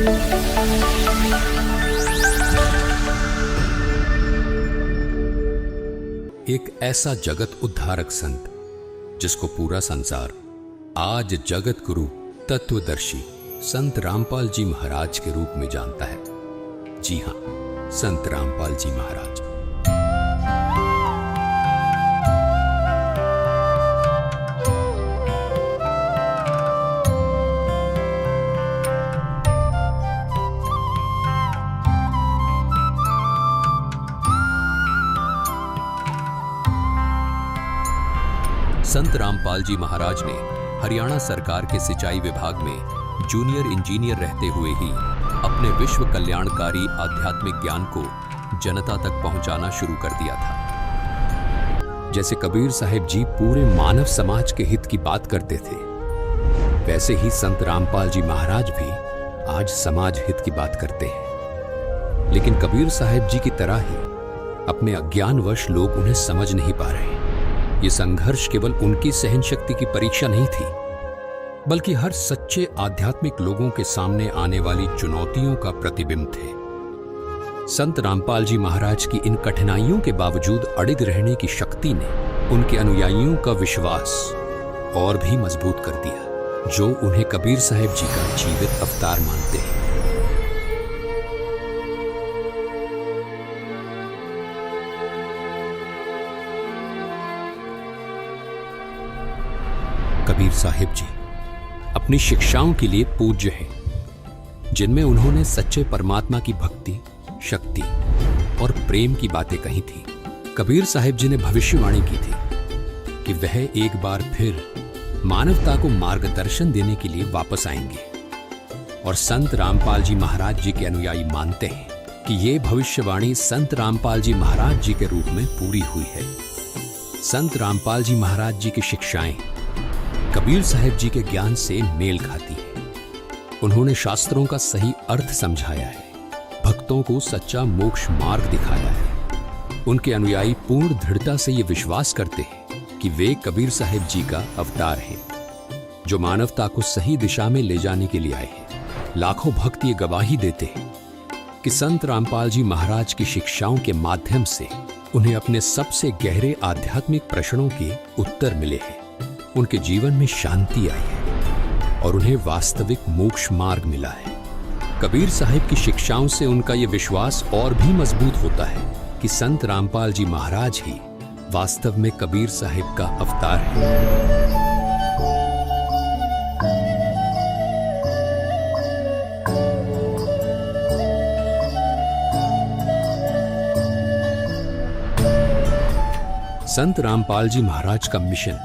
एक ऐसा जगत उद्धारक संत जिसको पूरा संसार आज जगत गुरु तत्वदर्शी संत रामपाल जी महाराज के रूप में जानता है। जी हां, संत रामपाल जी महाराज। संत रामपाल जी महाराज ने हरियाणा सरकार के सिंचाई विभाग में जूनियर इंजीनियर रहते हुए ही अपने विश्व कल्याणकारी आध्यात्मिक ज्ञान को जनता तक पहुंचाना शुरू कर दिया था। जैसे कबीर साहिब जी पूरे मानव समाज के हित की बात करते थे, वैसे ही संत रामपाल जी महाराज भी आज समाज हित की बात करते हैं। लेकिन कबीर साहिब जी की तरह ही अपने अज्ञानवश लोग उन्हें समझ नहीं पा रहे। ये संघर्ष केवल उनकी सहनशक्ति की परीक्षा नहीं थी, बल्कि हर सच्चे आध्यात्मिक लोगों के सामने आने वाली चुनौतियों का प्रतिबिंब थे। संत रामपाल जी महाराज की इन कठिनाइयों के बावजूद अडिग रहने की शक्ति ने उनके अनुयायियों का विश्वास और भी मजबूत कर दिया, जो उन्हें कबीर साहिब जी का जीवित अवतार मानते हैं। कबीर साहिब जी अपनी शिक्षाओं के लिए पूज्य हैं, जिनमें उन्होंने सच्चे परमात्मा की भक्ति, शक्ति और प्रेम की बातें कही थी। कबीर साहिब जी ने भविष्यवाणी की थी कि वह एक बार फिर मानवता को मार्गदर्शन देने के लिए वापस आएंगे, और संत रामपाल जी महाराज जी के अनुयायी मानते हैं कि ये भविष्यवाणी संत रामपाल जी महाराज जी के रूप में पूरी हुई है। संत रामपाल जी महाराज जी की शिक्षाएं कबीर साहिब जी के ज्ञान से मेल खाती है। उन्होंने शास्त्रों का सही अर्थ समझाया है, भक्तों को सच्चा मोक्ष मार्ग दिखाया है। उनके अनुयायी पूर्ण दृढ़ता से ये विश्वास करते हैं कि वे कबीर साहिब जी का अवतार हैं, जो मानवता को सही दिशा में ले जाने के लिए आए हैं। लाखों भक्त ये गवाही देते हैं कि संत रामपाल जी महाराज की शिक्षाओं के माध्यम से उन्हें अपने सबसे गहरे आध्यात्मिक प्रश्नों के उत्तर मिले हैं। उनके जीवन में शांति आई है और उन्हें वास्तविक मोक्ष मार्ग मिला है। कबीर साहिब की शिक्षाओं से उनका यह विश्वास और भी मजबूत होता है कि संत रामपाल जी महाराज ही वास्तव में कबीर साहिब का अवतार है। संत रामपाल जी महाराज का मिशन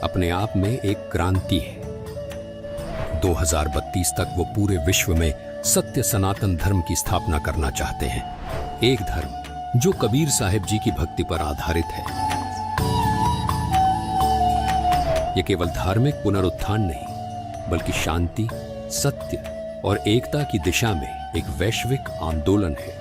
अपने आप में एक क्रांति है। 2032 तक वो पूरे विश्व में सत्य सनातन धर्म की स्थापना करना चाहते हैं, एक धर्म जो कबीर साहिब जी की भक्ति पर आधारित है। ये केवल धार्मिक पुनरुत्थान नहीं, बल्कि शांति, सत्य और एकता की दिशा में एक वैश्विक आंदोलन है।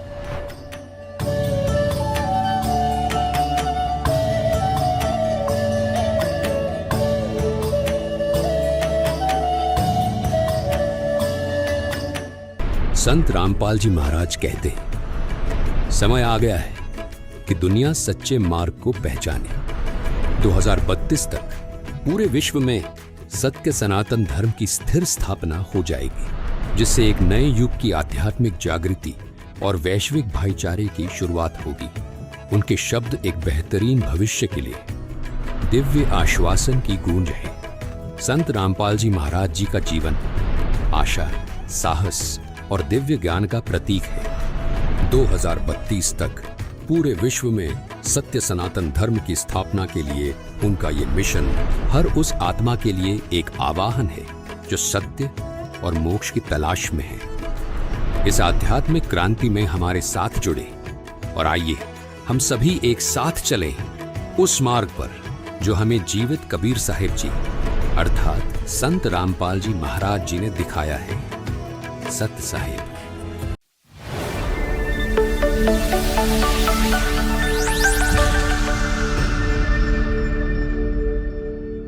संत रामपाल जी महाराज कहते हैं, समय आ गया है कि दुनिया सच्चे मार्ग को पहचाने। 2032 तक पूरे विश्व में सत्य सनातन धर्म की स्थिर स्थापना हो जाएगी, जिससे एक नए युग की आध्यात्मिक जागृति और वैश्विक भाईचारे की शुरुआत होगी। उनके शब्द एक बेहतरीन भविष्य के लिए दिव्य आश्वासन की गूंज है। संत रामपाल जी महाराज जी का जीवन आशा, साहस और दिव्य ज्ञान का प्रतीक है। 2032 तक पूरे विश्व में सत्य सनातन धर्म की स्थापना के लिए उनका ये मिशन हर उस आत्मा के लिए एक आवाहन है जो सत्य और मोक्ष की तलाश में है। इस आध्यात्मिक क्रांति में हमारे साथ जुड़े और आइए हम सभी एक साथ चलें उस मार्ग पर जो हमें जीवित कबीर साहिब जी अर्थात संत रामपाल जी महाराज जी ने दिखाया है। सत्य साहिब।